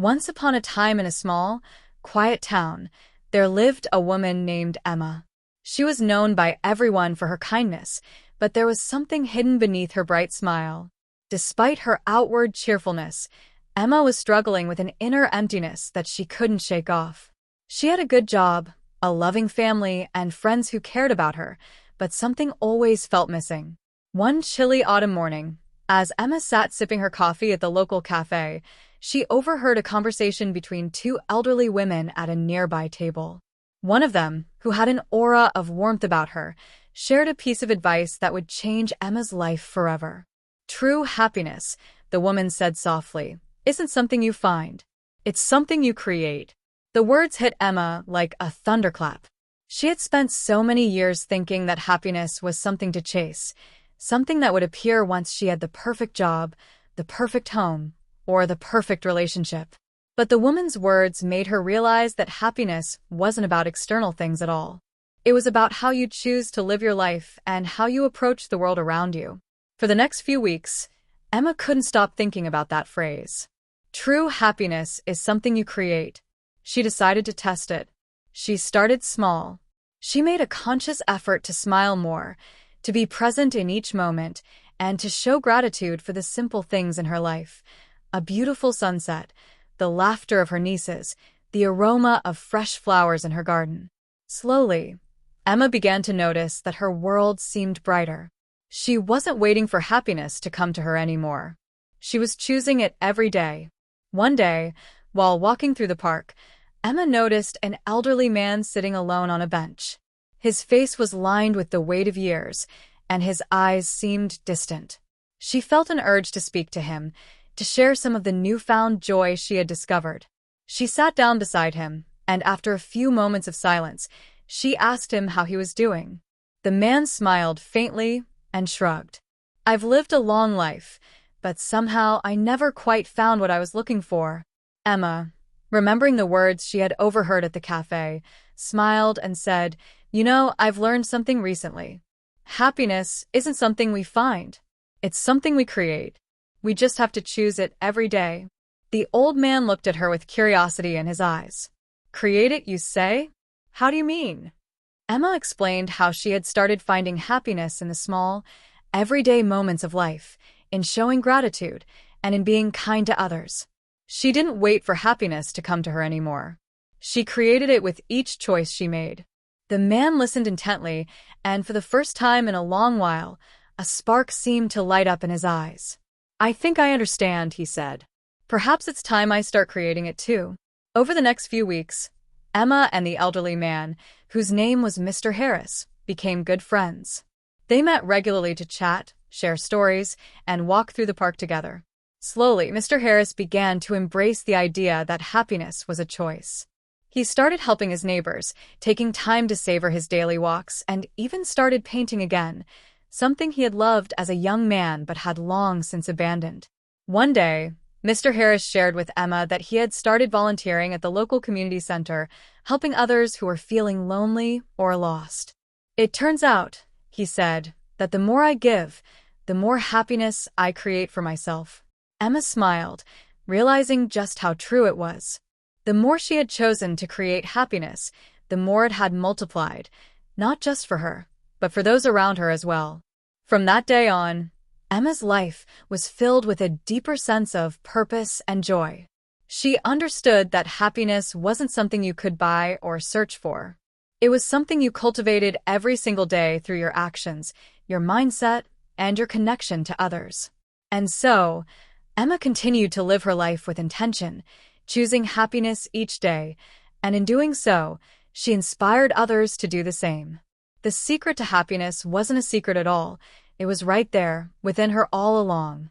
Once upon a time in a small, quiet town, there lived a woman named Emma. She was known by everyone for her kindness, but there was something hidden beneath her bright smile. Despite her outward cheerfulness, Emma was struggling with an inner emptiness that she couldn't shake off. She had a good job, a loving family, and friends who cared about her, but something always felt missing. One chilly autumn morning, as Emma sat sipping her coffee at the local cafe, she overheard a conversation between two elderly women at a nearby table. One of them, who had an aura of warmth about her, shared a piece of advice that would change Emma's life forever. True happiness, the woman said softly, isn't something you find. It's something you create. The words hit Emma like a thunderclap. She had spent so many years thinking that happiness was something to chase, something that would appear once she had the perfect job, the perfect home, or the perfect relationship. But the woman's words made her realize that happiness wasn't about external things at all. It was about how you choose to live your life and how you approach the world around you. For the next few weeks, Emma couldn't stop thinking about that phrase. True happiness is something you create. She decided to test it. She started small. She made a conscious effort to smile more, to be present in each moment, and to show gratitude for the simple things in her life. A beautiful sunset, the laughter of her nieces, the aroma of fresh flowers in her garden. Slowly, Emma began to notice that her world seemed brighter. She wasn't waiting for happiness to come to her anymore. She was choosing it every day. One day, while walking through the park, Emma noticed an elderly man sitting alone on a bench. His face was lined with the weight of years, and his eyes seemed distant. She felt an urge to speak to him, to share some of the newfound joy she had discovered. She sat down beside him, and after a few moments of silence, she asked him how he was doing. The man smiled faintly and shrugged. I've lived a long life, but somehow I never quite found what I was looking for. Emma, remembering the words she had overheard at the cafe, smiled and said, I've learned something recently. Happiness isn't something we find. It's something we create. We just have to choose it every day. The old man looked at her with curiosity in his eyes. Create it, you say? How do you mean? Emma explained how she had started finding happiness in the small, everyday moments of life, in showing gratitude, and in being kind to others. She didn't wait for happiness to come to her anymore. She created it with each choice she made. The man listened intently, and for the first time in a long while, a spark seemed to light up in his eyes. I think I understand, he said. Perhaps it's time I start creating it too. Over the next few weeks, Emma and the elderly man, whose name was Mr. Harris, became good friends. They met regularly to chat, share stories, and walk through the park together. Slowly, Mr. Harris began to embrace the idea that happiness was a choice. He started helping his neighbors, taking time to savor his daily walks, and even started painting again, something he had loved as a young man but had long since abandoned. One day, Mr. Harris shared with Emma that he had started volunteering at the local community center, helping others who were feeling lonely or lost. It turns out, he said, that the more I give, the more happiness I create for myself. Emma smiled, realizing just how true it was. The more she had chosen to create happiness, the more it had multiplied, not just for her, but for those around her as well. From that day on, Emma's life was filled with a deeper sense of purpose and joy. She understood that happiness wasn't something you could buy or search for. It was something you cultivated every single day through your actions, your mindset, and your connection to others. And so, Emma continued to live her life with intention, choosing happiness each day, and in doing so, she inspired others to do the same. The secret to happiness wasn't a secret at all. It was right there, within her all along.